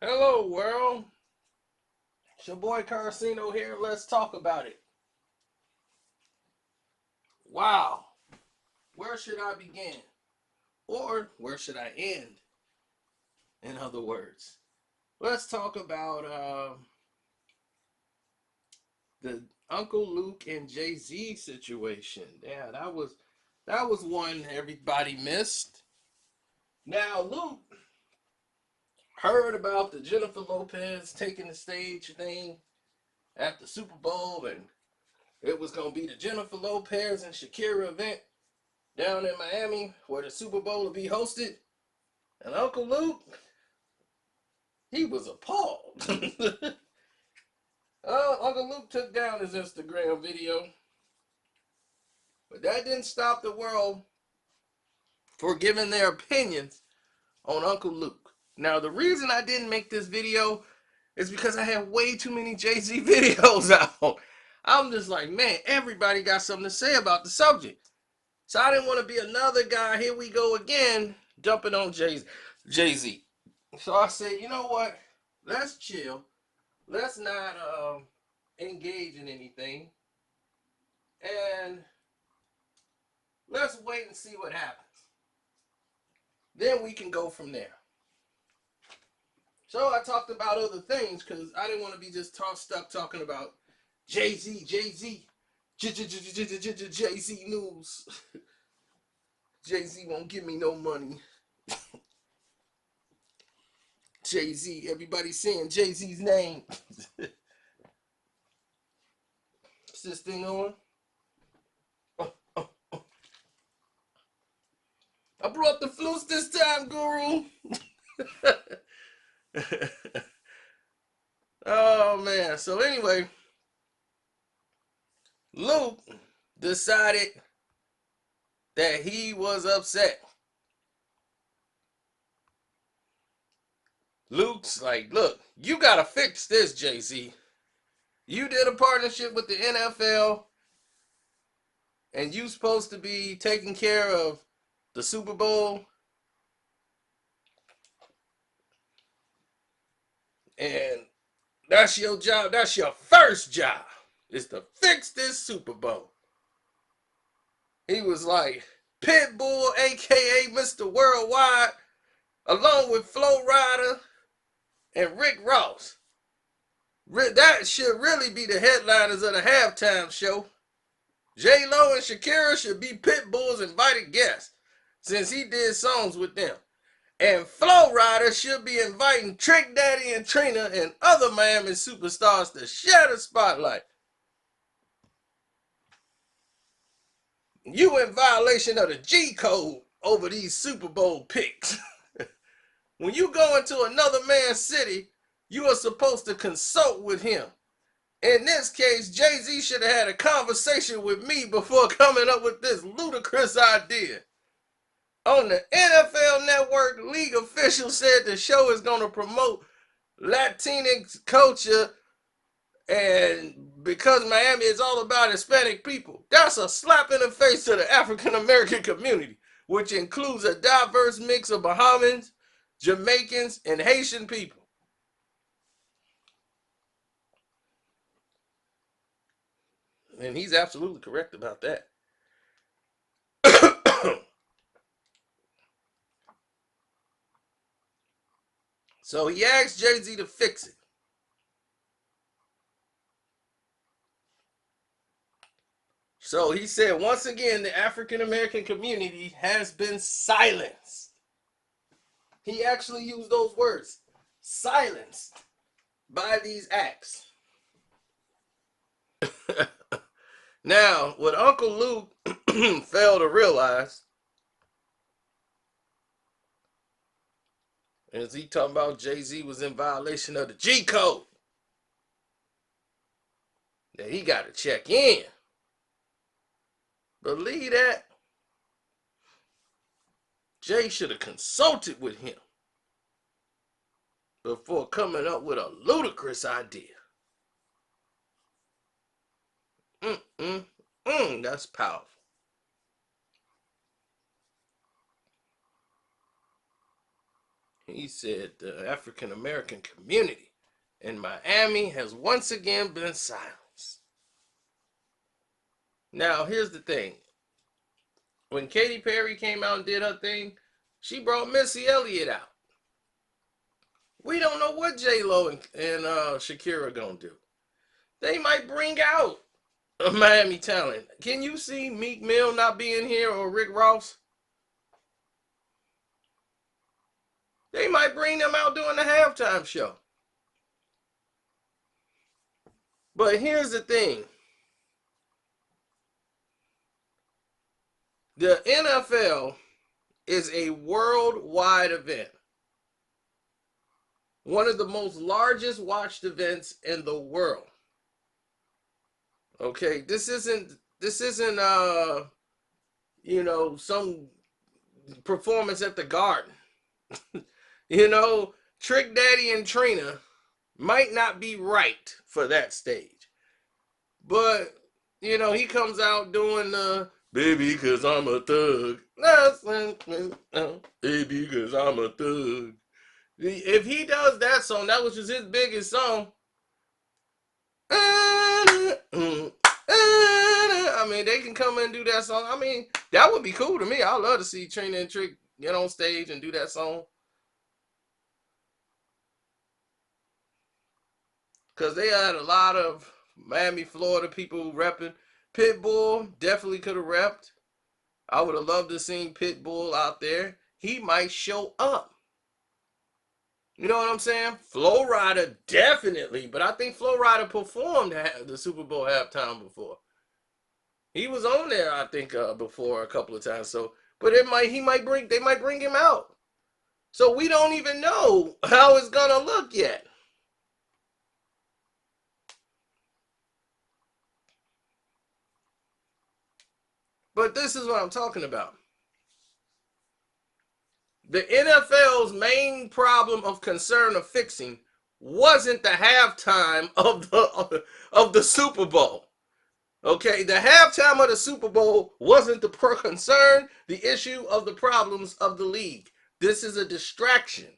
Hello, world. It's your boy Carcino here. Let's talk about it. Wow. Where should I begin? Or where should I end? In other words, let's talk about the Uncle Luke and Jay Z situation. Yeah, that was one everybody missed. Now Luke heard about the Jennifer Lopez taking the stage thing at the Super Bowl, and it was gonna be the Jennifer Lopez and Shakira event down in Miami where the Super Bowl will be hosted. And Uncle Luke, he was appalled. Uncle Luke took down his Instagram video, but that didn't stop the world for giving their opinions on Uncle Luke. Now, the reason I didn't make this video is because I have way too many Jay-Z videos out. I'm just like, man, everybody got something to say about the subject. So I didn't want to be another guy, here we go again, dumping on Jay-Z. So I said, you know what? Let's chill. Let's not engage in anything. And let's wait and see what happens. Then we can go from there. So I talked about other things because I didn't want to be just stuck talking about Jay-Z, Jay-Z, Jay-Z news. Jay-Z won't give me no money. Jay-Z, everybody's saying Jay-Z's name. Is this thing on? I brought the flutes this time, Guru. Oh man. So anyway, Luke decided that he was upset. Luke's like, look, you gotta fix this, Jay-Z. You did a partnership with the NFL, and you supposed to be taking care of the Super Bowl, and that's your job. That's your first job, is to fix this Super Bowl. He was like, Pitbull, aka Mr. Worldwide, along with Flo Rida and Rick Ross. That should really be the headliners of the halftime show. J Lo and Shakira should be Pitbull's invited guests, since he did songs with them. And Flo Rida should be inviting Trick Daddy and Trina and other Miami superstars to share the spotlight. You in violation of the G code over these Super Bowl picks. When you go into another man's city, you are supposed to consult with him. In this case, Jay-Z should have had a conversation with me before coming up with this ludicrous idea. On the NFL Network, league officials said the show is going to promote Latinx culture, and because Miami is all about Hispanic people, that's a slap in the face to the African American community, which includes a diverse mix of Bahamians, Jamaicans, and Haitian people. And he's absolutely correct about that. So he asked Jay-Z to fix it. So he said, once again, the African American community has been silenced. He actually used those words, silenced, by these acts. Now, what Uncle Luke failed to realize is he talking about Jay-Z was in violation of the G code. That he got to check in. Believe that? Jay should have consulted with him before coming up with a ludicrous idea. That's powerful. He said the African American community in Miami has once again been silenced. Now, here's the thing. When Katy Perry came out and did her thing, she brought Missy Elliott out. We don't know what J-Lo and Shakira gonna do. They might bring out a Miami talent. Can you see Meek Mill not being here or Rick Ross? They might bring them out during the halftime show. But here's the thing. The NFL is a worldwide event. One of the most largest watched events in the world. Okay, this isn't you know, some performance at the Garden. You know, Trick Daddy and Trina might not be right for that stage. But, you know, he comes out doing the baby cause I'm a thug. Baby cause I'm a thug. If he does that song, that was just his biggest song. I mean, they can come and do that song. I mean, that would be cool to me. I'd love to see Trina and Trick get on stage and do that song. Because they had a lot of Miami, Florida people repping. Pitbull definitely could have repped. I would have loved to see Pitbull out there. He might show up. You know what I'm saying? Flo Rida definitely, but I think Flo Rida performed the Super Bowl halftime before. He was on there, I think, before a couple of times. So, but they might bring him out. So we don't even know how it's gonna look yet. But this is what I'm talking about. The NFL's main problem of concern of fixing wasn't the halftime of the Super Bowl. Okay, the halftime of the Super Bowl wasn't the concern, the issue of the problems of the league. This is a distraction.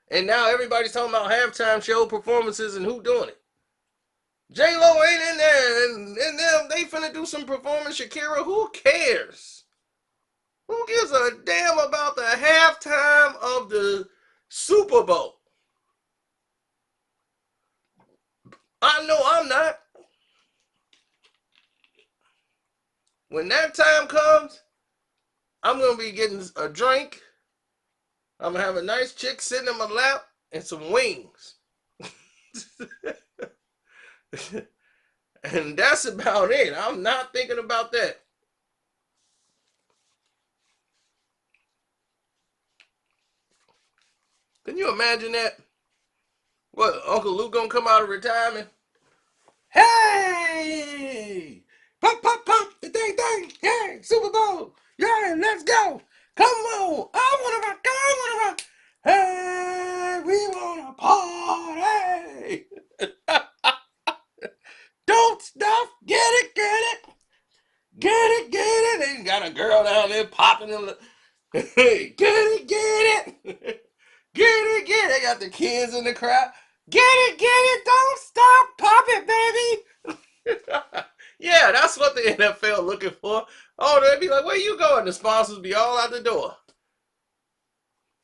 And now everybody's talking about halftime show performances and who doing it. J-Lo ain't in there, and them, they finna do some performance. Shakira, who cares? Who gives a damn about the halftime of the Super Bowl? I know I'm not. When that time comes, I'm going to be getting a drink. I'm going to have a nice chick sitting in my lap and some wings. And that's about it. I'm not thinking about that. Can you imagine that? What, Uncle Luke gonna come out of retirement? Hey! Pop, pop, pop, the dang, dang, yeah, Super Bowl, yeah, let's go. Come on, I wanna rock, I wanna rock. Hey, we wanna party. Don't stop, get it, get it. Get it, get it. They got a girl down there popping in the. Get it, get it. Get it, get it. They got the kids in the crowd. Get it. Don't stop. Pop it, baby. Yeah, that's what the NFL looking for. Oh, they'd be like, where you going? The sponsors be all out the door.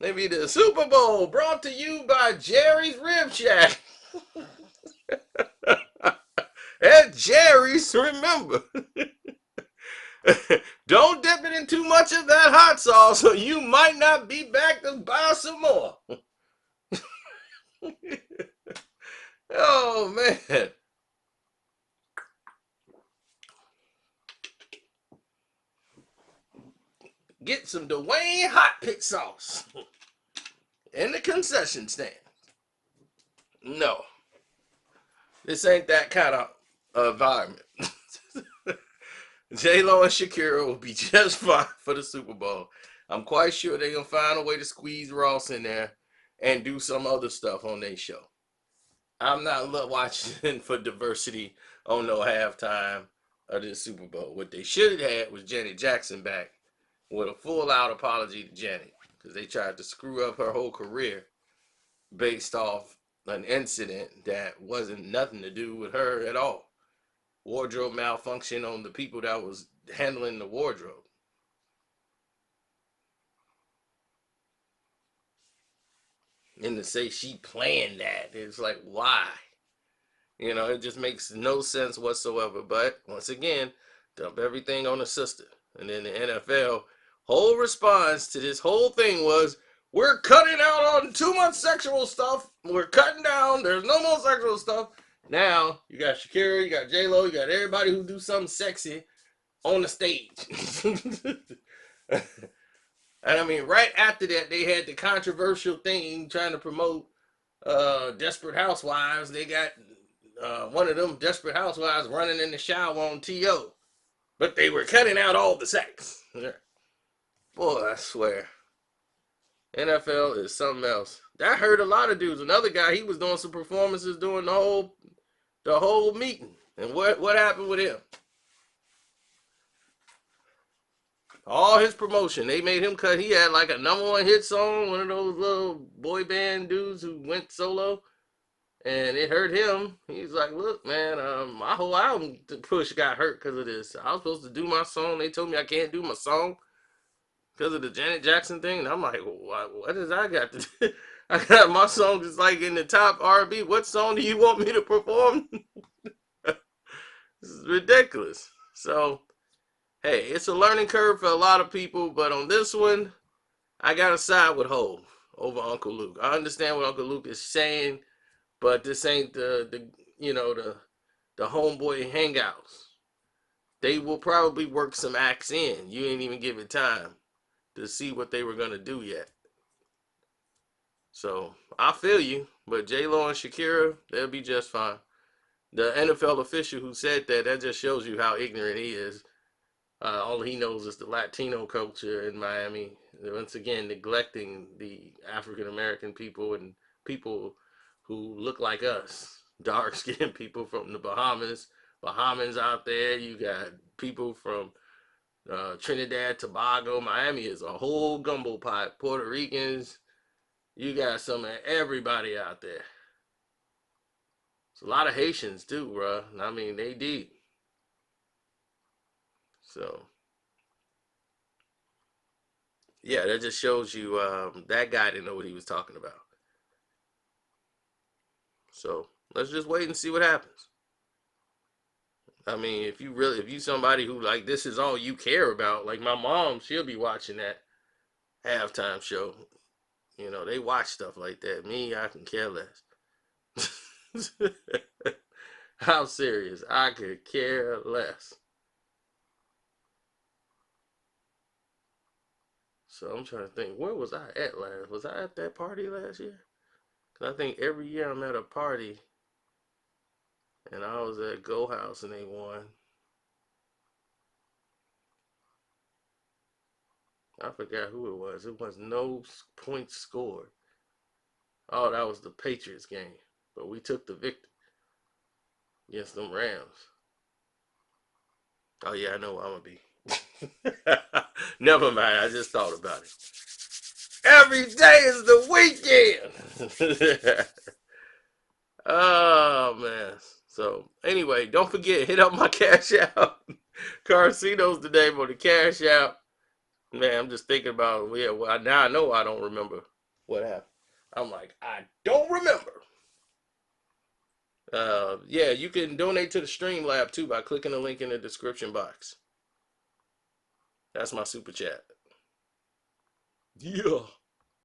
They be the Super Bowl brought to you by Jerry's Rib Shack. And Jerry's, remember. Don't dip it in too much of that hot sauce or you might not be back to buy some more. Oh, man. Get some Dwayne Hot Pit sauce in the concession stand. No. This ain't that kind of environment. J-Lo and Shakira will be just fine for the Super Bowl. I'm quite sure they're going to find a way to squeeze Ross in there and do some other stuff on their show. I'm not watching for diversity on no halftime of the Super Bowl. What they should have had was Janet Jackson back with a full-out apology to Janet because they tried to screw up her whole career based off an incident that wasn't nothing to do with her at all. Wardrobe malfunction on the people that was handling the wardrobe. And to say she planned that, it's like, why? You know, it just makes no sense whatsoever. But once again, dump everything on the sister. And then the NFL whole response to this whole thing was, we're cutting out on too much sexual stuff. We're cutting down. There's no more sexual stuff. Now you got Shakira, you got J-Lo, you got everybody who do something sexy on the stage. And I mean, right after that, they had the controversial thing trying to promote Desperate Housewives. They got one of them Desperate Housewives running in the shower on T.O. But they were cutting out all the sex. Boy, I swear. NFL is something else. That hurt a lot of dudes. Another guy, he was doing some performances during the whole meeting. And what happened with him? All his promotion, they made him cut. He had like a #1 hit song, one of those little boy band dudes who went solo, and it hurt him. He's like, look, man, my whole album push got hurt because of this. I was supposed to do my song. They told me I can't do my song because of the Janet Jackson thing. And I'm like, what does I got to do? I got my song just like in the top R&B. What song do you want me to perform? This is ridiculous. So, hey, it's a learning curve for a lot of people, but on this one, I gotta side with Hov over Uncle Luke. I understand what Uncle Luke is saying, but this ain't the homeboy hangouts. They will probably work some acts in. You ain't even give it time to see what they were gonna do yet. So I feel you, but J-Lo and Shakira, they'll be just fine. The NFL official who said that just shows you how ignorant he is. All he knows is the Latino culture in Miami. Once again, neglecting the African American people and people who look like us, dark skinned people from the Bahamas. Bahamans out there. You got people from Trinidad, Tobago. Miami is a whole gumbo pot. Puerto Ricans. You got some of everybody out there. It's a lot of Haitians too, bro. I mean, they deep. So yeah, that just shows you that guy didn't know what he was talking about. So let's just wait and see what happens. I mean, if you somebody who like this is all you care about, like my mom, she'll be watching that halftime show. You know, they watch stuff like that. Me, I can care less. How serious? I could care less. So I'm trying to think, where was I at last? Was I at that party last year? Cause I think every year I'm at a party, and I was at Go House and they won. I forgot who it was. It was no points scored. Oh, that was the Patriots game, but we took the victory against them Rams. Oh yeah, I know where I'm gonna be. Never mind. I just thought about it. Every day is the weekend. Oh man. So anyway, don't forget, hit up my cash out. Carcino's the name on the cash out. Man, I'm just thinking about, yeah, well, now I know I don't remember what happened. I'm like, I don't remember. Yeah, you can donate to the Stream Lab too by clicking the link in the description box. That's my super chat. Yeah.